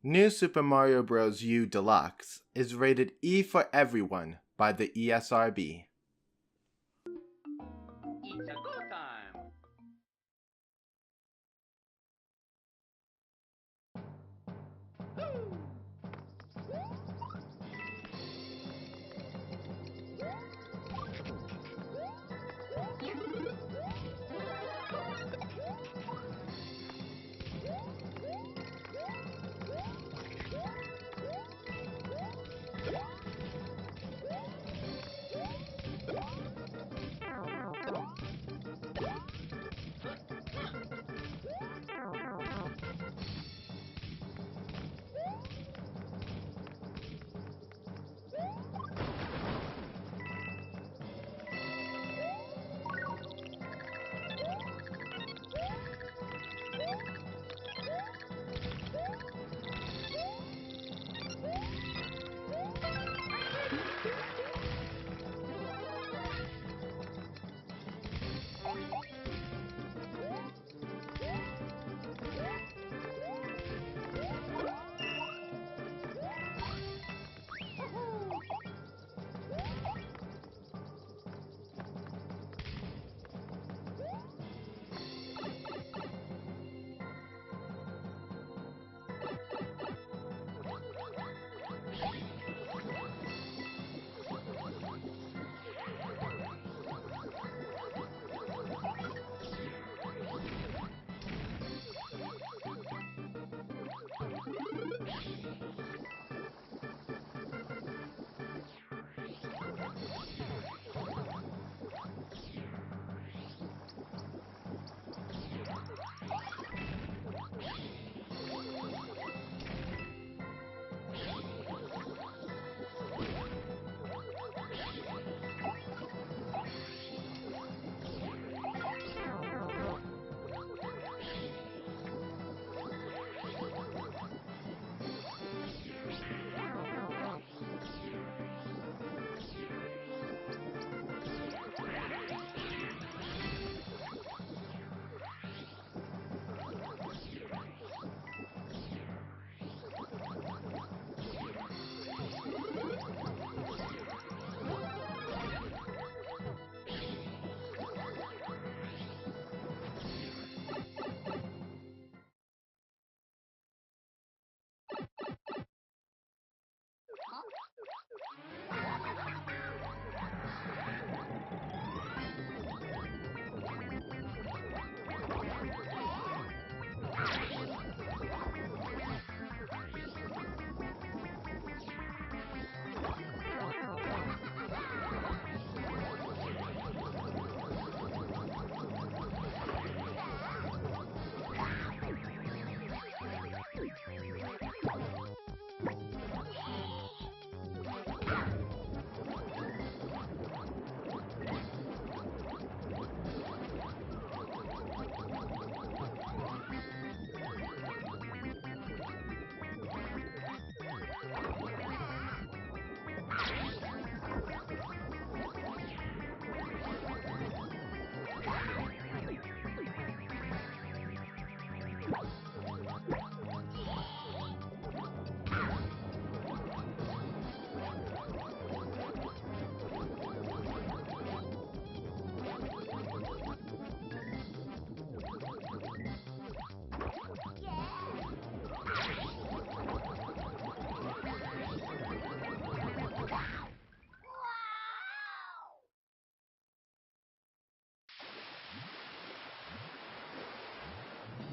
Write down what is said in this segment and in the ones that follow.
New Super Mario Bros. U Deluxe is rated E for everyone by the ESRB. It's a go time!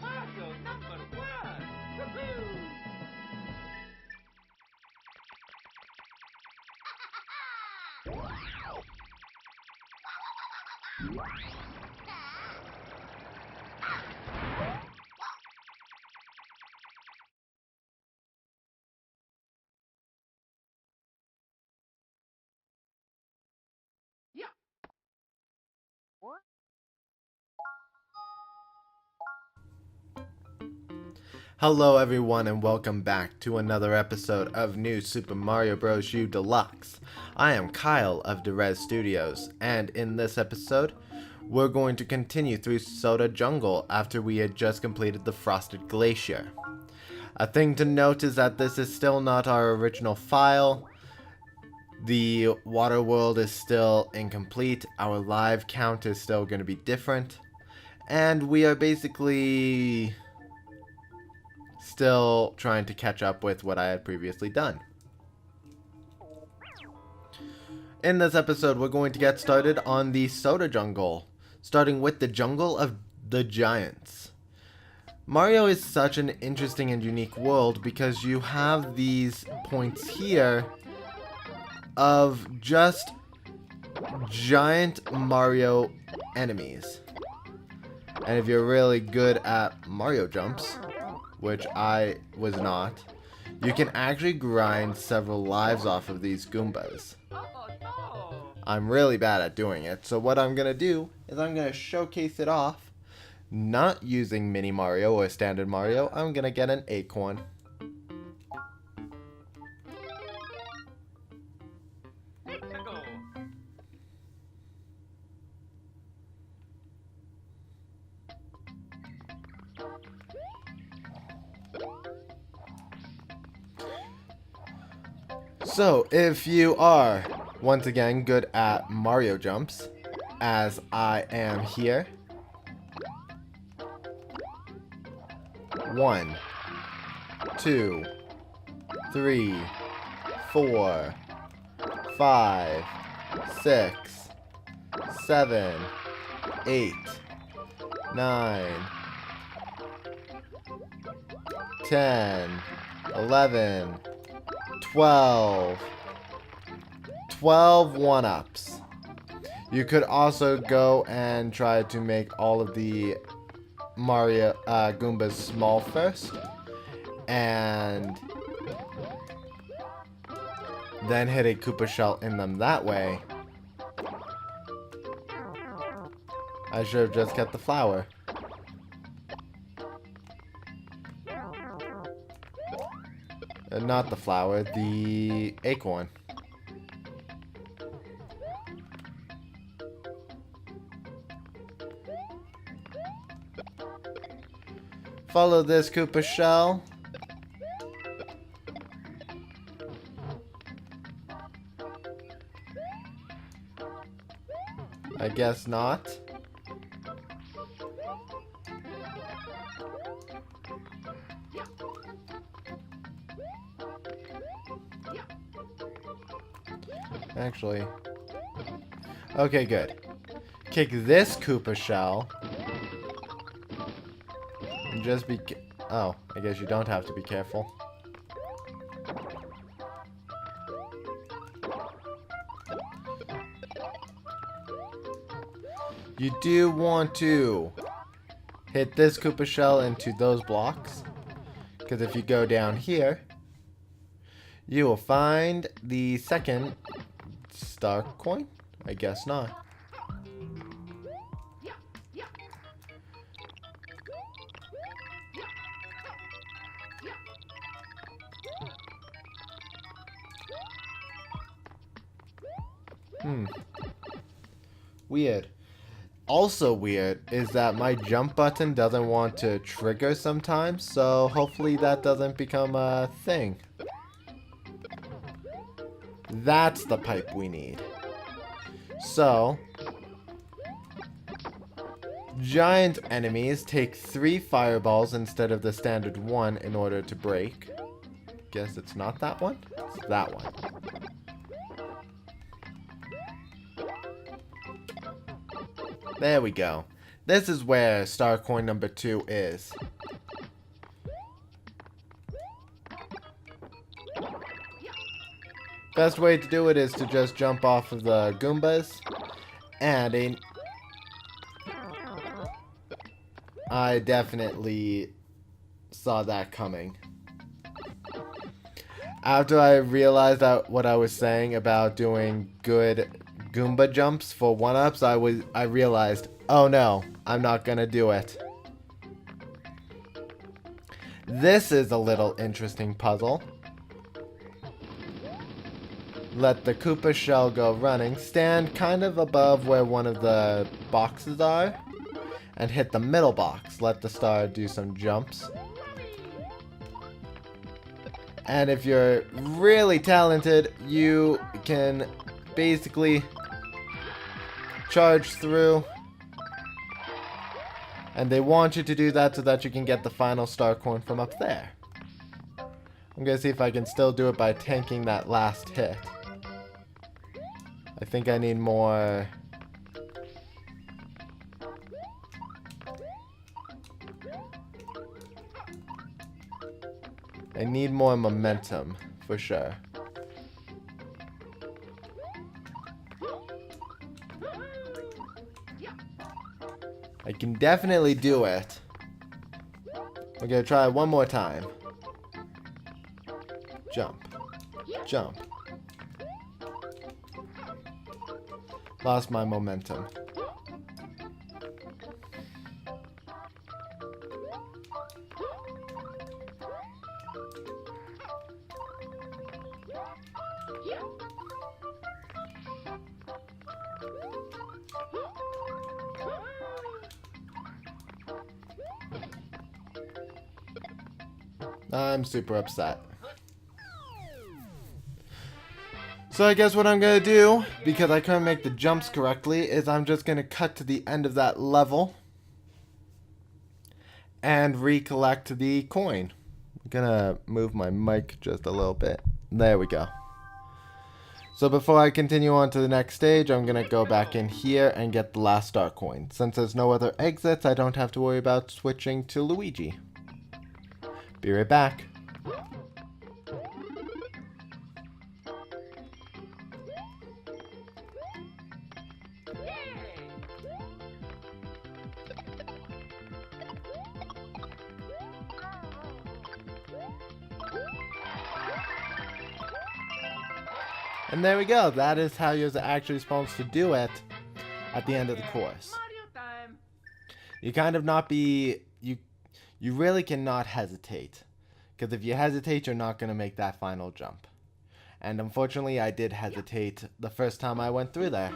Mario #1! Woohoo! Yeah. What? Hello everyone and welcome back to another episode of New Super Mario Bros. U Deluxe. I am Kyle of Dyrezz Studios, and in this episode, we're going to continue through Soda Jungle after we had just completed the Frosted Glacier. A thing to note is that this is still not our original file. The water world is still incomplete. Our live count is still going to be different. And we are basically still trying to catch up with what I had previously done. In this episode, we're going to get started on the Soda Jungle, starting with the Jungle of the Giants. Mario is such an interesting and unique world because you have these points here of just giant Mario enemies. And if you're really good at Mario jumps, which I was not, you can actually grind several lives off of these Goombas. Oh no! I'm really bad at doing it, so what I'm going to do is I'm going to showcase it off, not using Mini Mario or Standard Mario. I'm going to get an acorn. Let's go! So, if you are, once again, good at Mario jumps, as I am here, 1, 2, 3, 4, 5, 6, 7, 8, 9, 10, 11, 12 one-ups. You could also go and try to make all of the Mario Goombas small first, and then hit a Koopa shell in them that way. I should have just kept the flower. Not the flower, the acorn. Follow this Koopa shell. I guess not. Actually. Okay, good. Kick this Koopa shell. And just be... Oh, I guess you don't have to be careful. You do want to hit this Koopa shell into those blocks. Because if you go down here, you will find the second star coin? I guess not. Weird. Also weird is that my jump button doesn't want to trigger sometimes, so hopefully that doesn't become a thing. That's the pipe we need. So, giant enemies take 3 fireballs instead of the standard 1 in order to break. Guess it's not that one? It's that one. There we go. This is where star coin number 2 is. Best way to do it is to just jump off of the Goombas. And I definitely saw that coming. After I realized that what I was saying about doing good Goomba jumps for 1-ups, I realized, oh no, I'm not gonna do it. This is a little interesting puzzle. Let the Koopa shell go running, stand kind of above where one of the boxes are, and hit the middle box. Let the star do some jumps. And if you're really talented, you can basically charge through. And they want you to do that so that you can get the final star coin from up there. I'm going to see if I can still do it by tanking that last hit. I think I need more... I need more momentum, for sure. I can definitely do it. We're gonna try one more time. Jump. Jump. Lost my momentum. I'm super upset. So I guess what I'm going to do, because I couldn't make the jumps correctly, is I'm just going to cut to the end of that level and recollect the coin. I'm going to move my mic just a little bit. There we go. So before I continue on to the next stage, I'm going to go back in here and get the last star coin. Since there's no other exits, I don't have to worry about switching to Luigi. Be right back. And there we go. That is how you're actually supposed to do it at the end of the course. Mario time. You kind of not be... You really cannot hesitate. Because if you hesitate, you're not going to make that final jump. And unfortunately, I did hesitate the first time I went through there.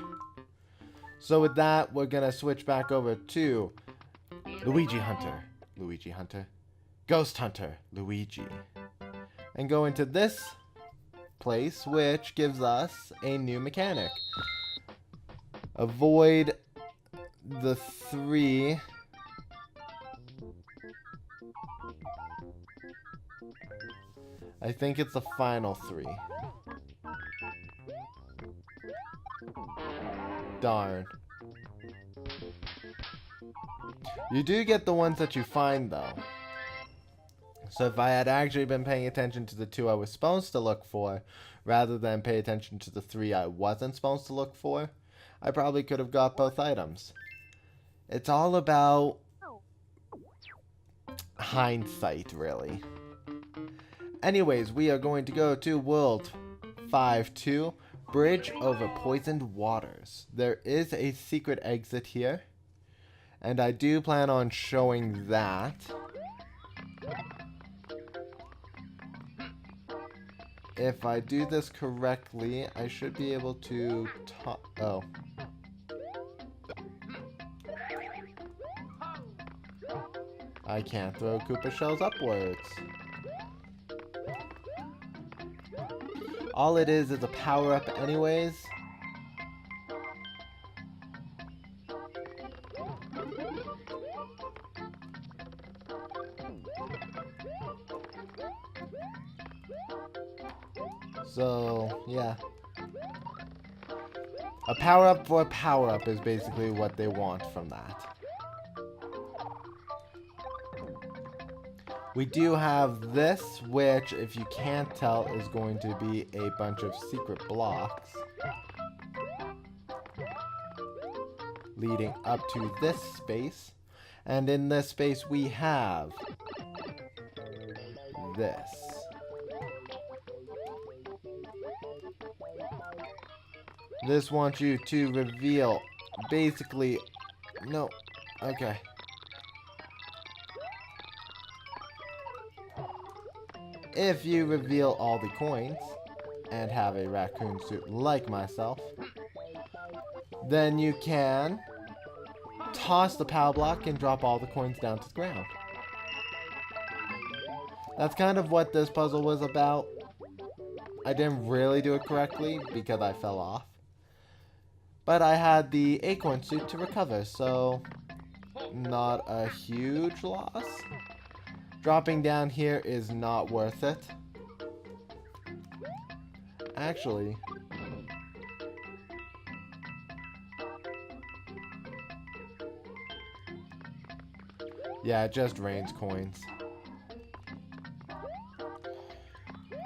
So with that, we're going to switch back over to Luigi Hunter. Luigi Hunter. Ghost Hunter. Luigi. And go into this place, which gives us a new mechanic. Avoid the 3... I think it's the final 3. Darn. You do get the ones that you find, though. So if I had actually been paying attention to the 2 I was supposed to look for, rather than pay attention to the 3 I wasn't supposed to look for, I probably could have got both items. It's all about hindsight, really. Anyways, we are going to go to World 5-2, Bridge over Poisoned Waters. There is a secret exit here, and I do plan on showing that. If I do this correctly, I should be able to oh. I can't throw Koopa shells upwards. All it is a power-up anyways. So, yeah. A power-up for a power-up is basically what they want from that. We do have this, which, if you can't tell, is going to be a bunch of secret blocks leading up to this space. And in this space, we have this. This wants you to reveal, basically, no, okay. If you reveal all the coins and have a raccoon suit like myself, then you can toss the power block and drop all the coins down to the ground. That's kind of what this puzzle was about. I didn't really do it correctly because I fell off. But I had the acorn suit to recover, so not a huge loss. Dropping down here is not worth it. Actually, yeah, it just rains coins.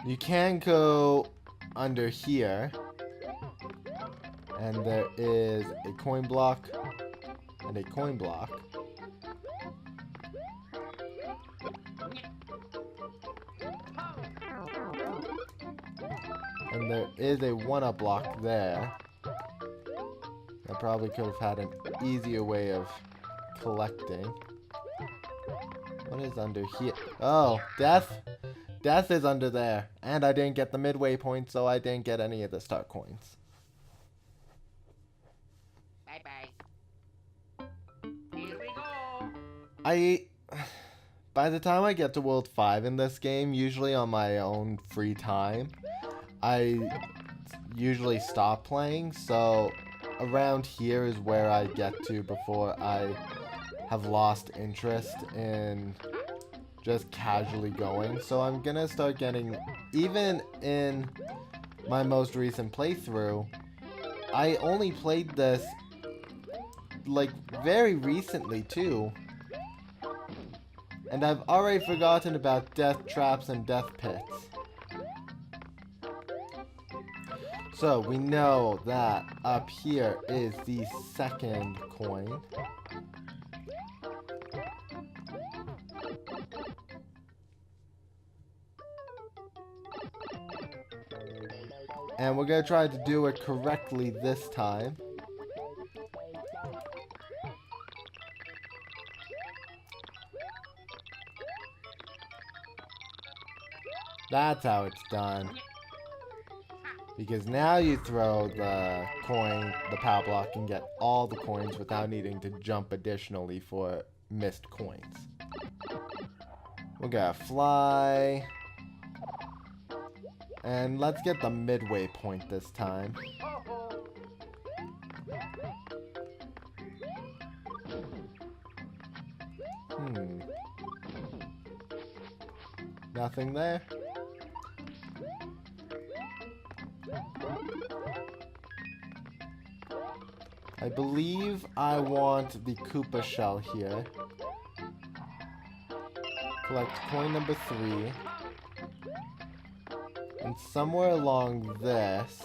You can go under here, and there is a coin block and a coin block. And there is a one-up block there. I probably could have had an easier way of collecting. What is under here? Oh, death. Death is under there. And I didn't get the midway point, so I didn't get any of the star coins. Bye-bye. Here we go. By the time I get to World 5 in this game, usually on my own free time, I usually stop playing, so around here is where I get to before I have lost interest in just casually going. So I'm gonna start getting, even in my most recent playthrough, I only played this like very recently too. And I've already forgotten about death traps and death pits. So we know that up here is the second coin. And we're gonna try to do it correctly this time. That's how it's done. Because now you throw the coin, the power block, and get all the coins without needing to jump additionally for missed coins. We're gonna fly. And let's get the midway point this time. Nothing there. I believe I want the Koopa shell here. Collect coin number 3. And somewhere along this,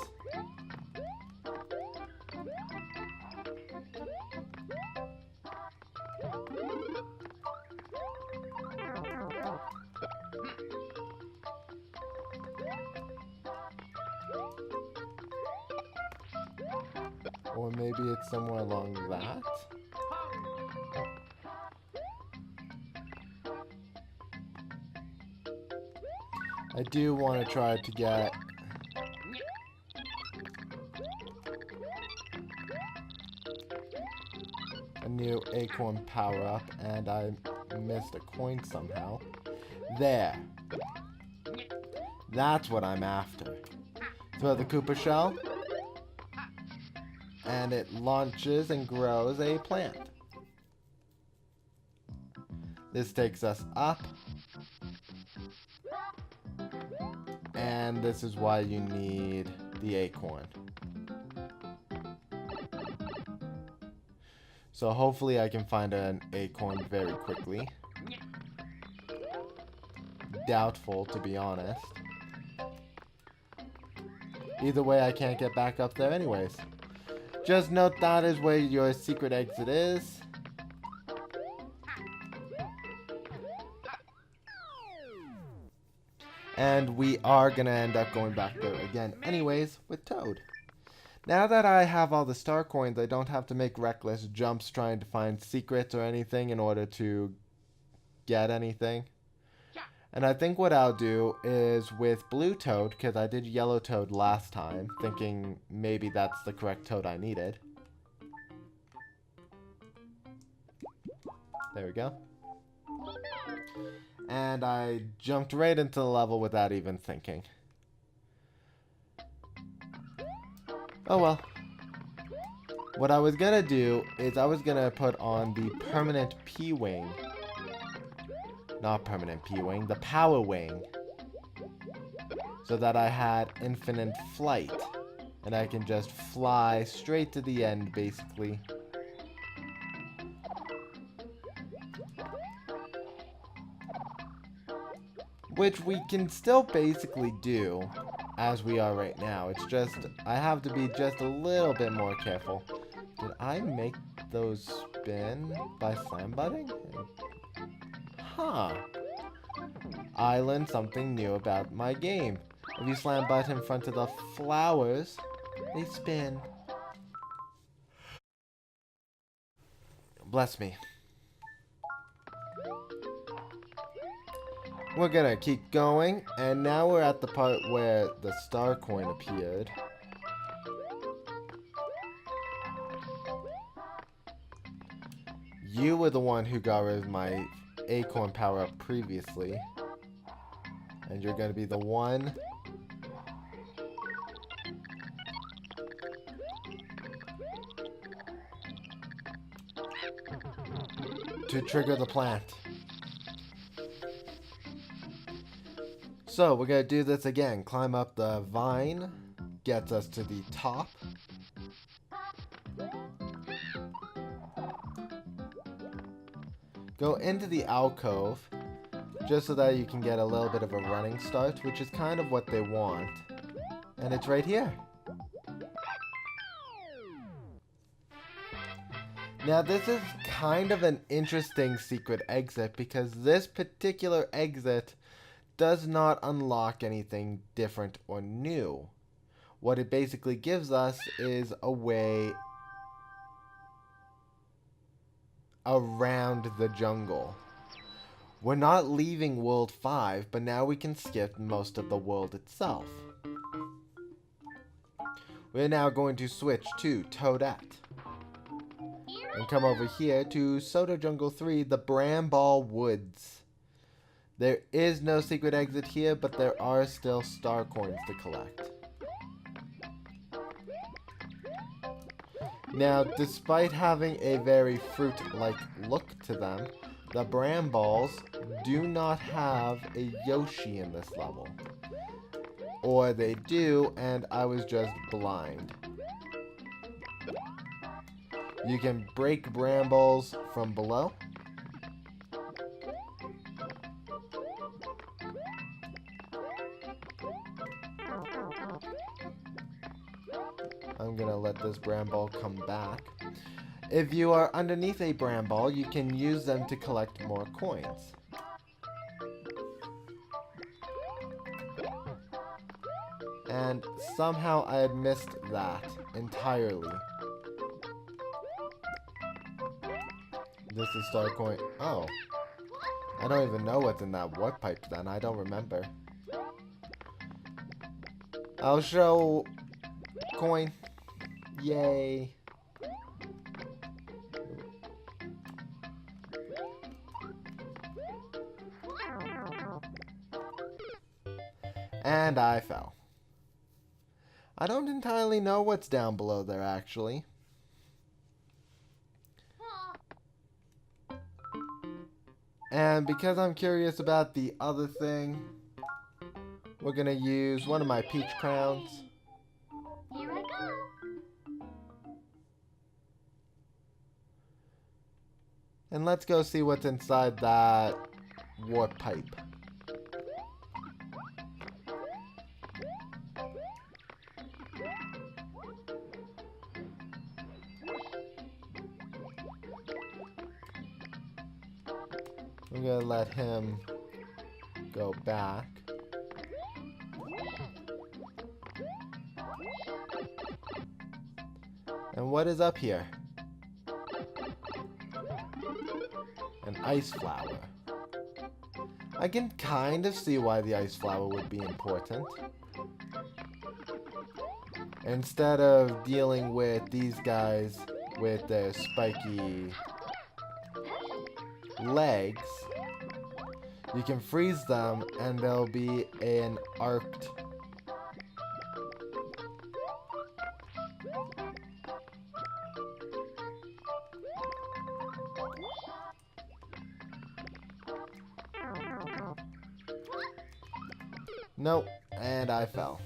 or maybe it's somewhere along that. I do want to try to get a new acorn power up, and I missed a coin somehow. There. That's what I'm after. Throw the Koopa shell, and it launches and grows a plant. This takes us up. And this is why you need the acorn. So hopefully I can find an acorn very quickly. Doubtful, to be honest. Either way, I can't get back up there anyways. Just note that is where your secret exit is. And we are going to end up going back there again anyways with Toad. Now that I have all the star coins, I don't have to make reckless jumps trying to find secrets or anything in order to get anything. And I think what I'll do is with blue Toad, because I did yellow Toad last time, thinking maybe that's the correct Toad I needed. There we go. And I jumped right into the level without even thinking. Oh well. What I was gonna do is I was gonna put on the permanent P-Wing. Not permanent P-Wing, the Power Wing. So that I had infinite flight. And I can just fly straight to the end, basically. Which we can still basically do as we are right now. It's just, I have to be just a little bit more careful. Did I make those spin by slam butting? Huh. I learned something new about my game. If you slam butt in front of the flowers, they spin. Bless me. We're gonna keep going, and now we're at the part where the star coin appeared. You were the one who got rid of my acorn power up previously. And you're gonna be the one to trigger the plant. So we're gonna do this again. Climb up the vine, gets us to the top. Go into the alcove, just so that you can get a little bit of a running start, which is kind of what they want. And it's right here. Now this is kind of an interesting secret exit, because this particular exit does not unlock anything different or new. What it basically gives us is a way around the jungle. We're not leaving World 5, but now we can skip most of the world itself. We're now going to switch to Toadette. And come over here to Soda Jungle 3, the Bramball Woods. There is no secret exit here, but there are still star coins to collect. Now, despite having a very fruit-like look to them, the Bramballs do not have a Yoshi in this level. Or they do, and I was just blind. You can break Bramballs from below. I'm gonna let this Bramball come back. If you are underneath a Bramball, you can use them to collect more coins. And somehow I had missed that entirely. This is star coin. Oh. I don't even know what's in that warp pipe then. I don't remember. I'll show coin. Yay. And I fell. I don't entirely know what's down below there, actually. And because I'm curious about the other thing, we're gonna use one of my peach crowns. Here I go. And let's go see what's inside that warp pipe. I'm gonna let him go back. And what is up here? An ice flower. I can kind of see why the ice flower would be important. Instead of dealing with these guys with their spiky legs, you can freeze them and they'll be an arced. Nope, and I fell.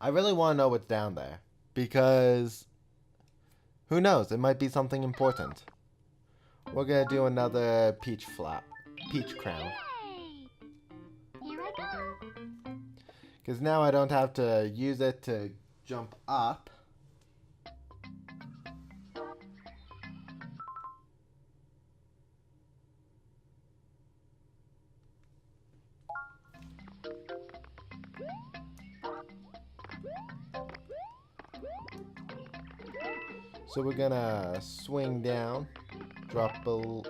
I really want to know what's down there, because who knows, it might be something important. We're gonna do another peach crown. Yay! Here I go. Because now I don't have to use it to jump up. So we're gonna swing down, drop a...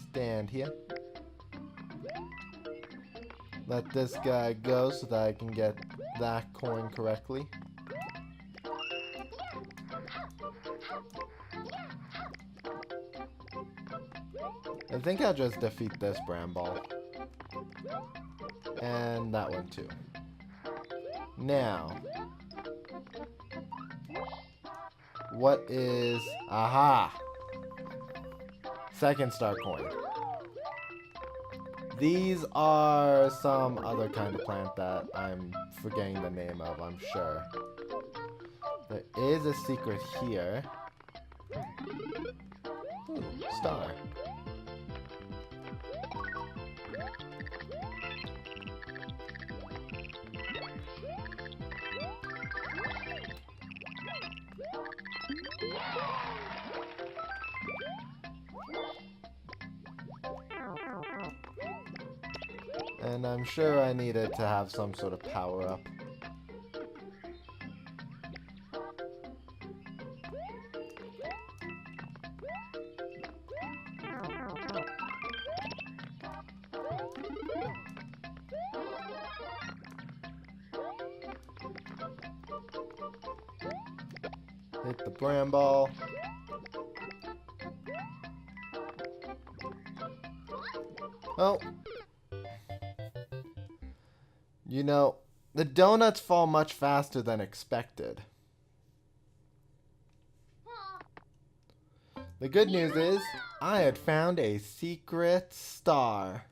stand here. Let this guy go so that I can get that coin correctly. I think I'll just defeat this Bramball. And that one too. Now, what is... aha! Second star coin. These are some other kind of plant that I'm forgetting the name of, I'm sure. There is a secret here. Ooh, star. And I'm sure I needed to have some sort of power up. Hit the Bramball. Oh. You know, the donuts fall much faster than expected. The good news is, I had found a secret star.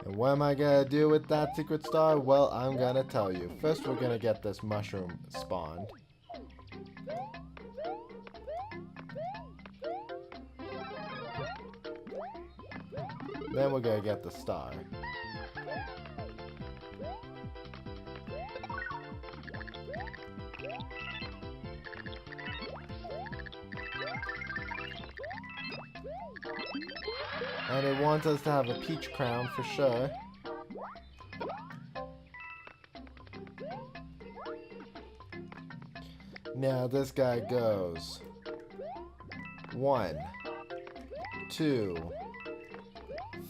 And what am I gonna do with that secret star? Well, I'm gonna tell you. First, we're gonna get this mushroom spawned. Then we're gonna get the star. And it wants us to have a peach crown for sure. Now this guy goes 1, 2,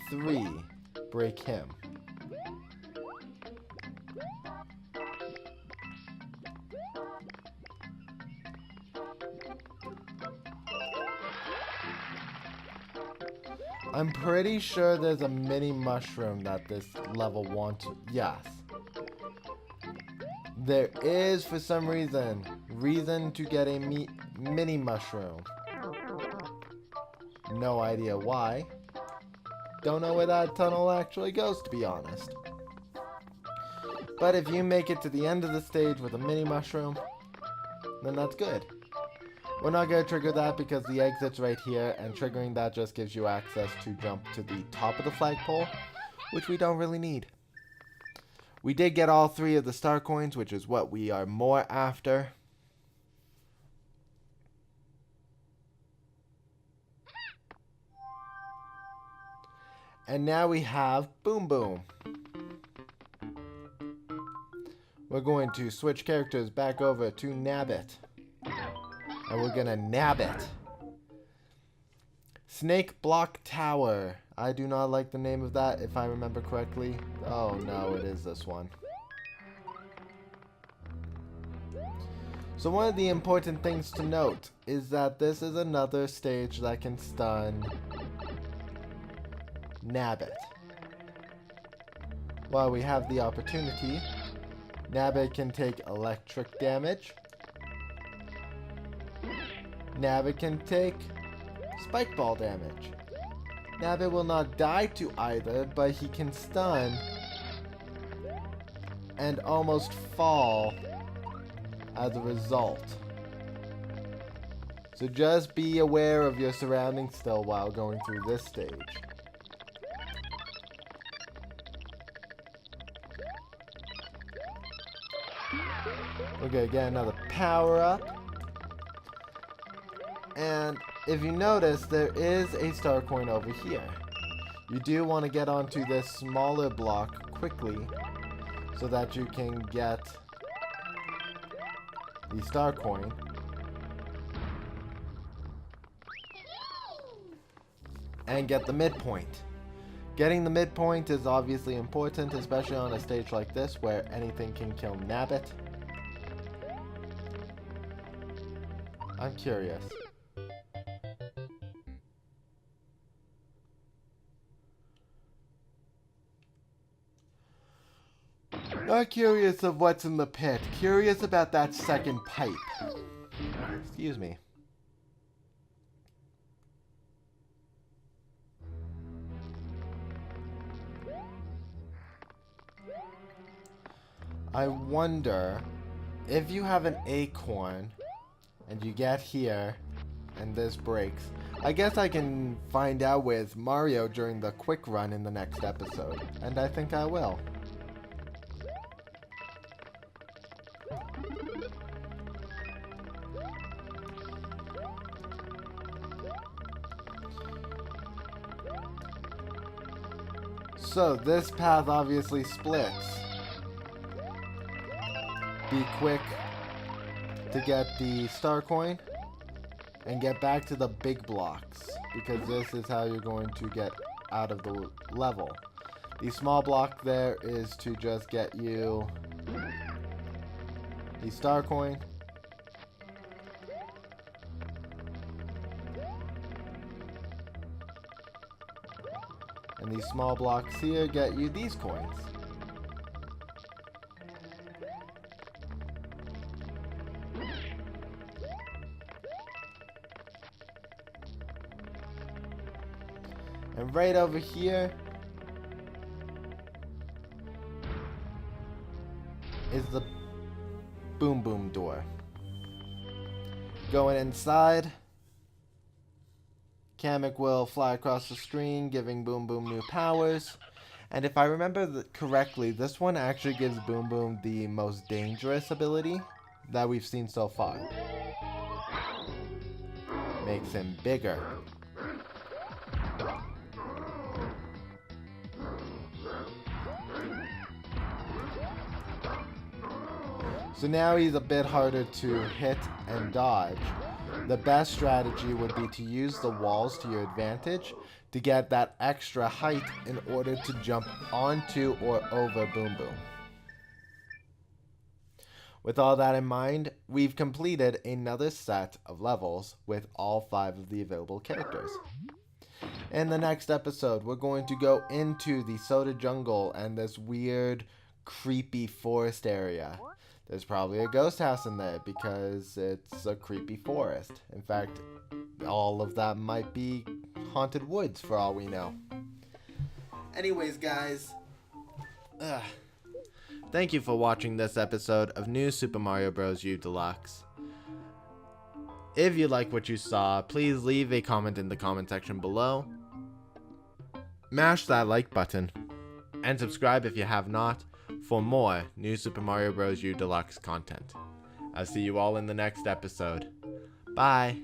3, break him. I'm pretty sure there's a mini mushroom that this level wants. Yes. There is, for some reason to get a mini mushroom. No idea why. Don't know where that tunnel actually goes, to be honest. But if you make it to the end of the stage with a mini mushroom, then that's good. We're not going to trigger that because the exit's right here, and triggering that just gives you access to jump to the top of the flagpole, which we don't really need. We did get all 3 of the star coins, which is what we are more after. And now we have Boom Boom. We're going to switch characters back over to Nabbit. And we're gonna nab it. Snake Block Tower. I do not like the name of that, if I remember correctly. Oh no, it is this one. So one of the important things to note is that this is another stage that can stun Nabbit. While we have the opportunity, Nabbit can take electric damage. Nabbit can take spike ball damage. Nabbit will not die to either, but he can stun and almost fall as a result. So just be aware of your surroundings still while going through this stage. We're gonna get another power up. And if you notice, there is a star coin over here. You do want to get onto this smaller block quickly so that you can get the star coin. And get the midpoint. Getting the midpoint is obviously important, especially on a stage like this where anything can kill Nabbit. I'm curious. Not curious of what's in the pit. Curious about that second pipe. Excuse me. I wonder if you have an acorn and you get here and this breaks. I guess I can find out with Mario during the quick run in the next episode. And I think I will. So this path obviously splits. Be quick to get the star coin and get back to the big blocks, because this is how you're going to get out of the level. The small block there is to just get you the star coin. And these small blocks here get you these coins. And right over here is the Boom Boom door. Going inside, Kamek will fly across the screen, giving Boom Boom new powers. And if I remember correctly, this one actually gives Boom Boom the most dangerous ability that we've seen so far. Makes him bigger. So now he's a bit harder to hit and dodge. The best strategy would be to use the walls to your advantage to get that extra height in order to jump onto or over Boom Boom. With all that in mind, we've completed another set of levels with all 5 of the available characters. In the next episode, we're going to go into the Soda Jungle and this weird, creepy forest area. There's probably a ghost house in there because it's a creepy forest. In fact, all of that might be haunted woods for all we know. Anyways, guys, thank you for watching this episode of New Super Mario Bros. U Deluxe. If you like what you saw, please leave a comment in the comment section below. Mash that like button. And subscribe if you have not for more New Super Mario Bros. U Deluxe content. I'll see you all in the next episode. Bye!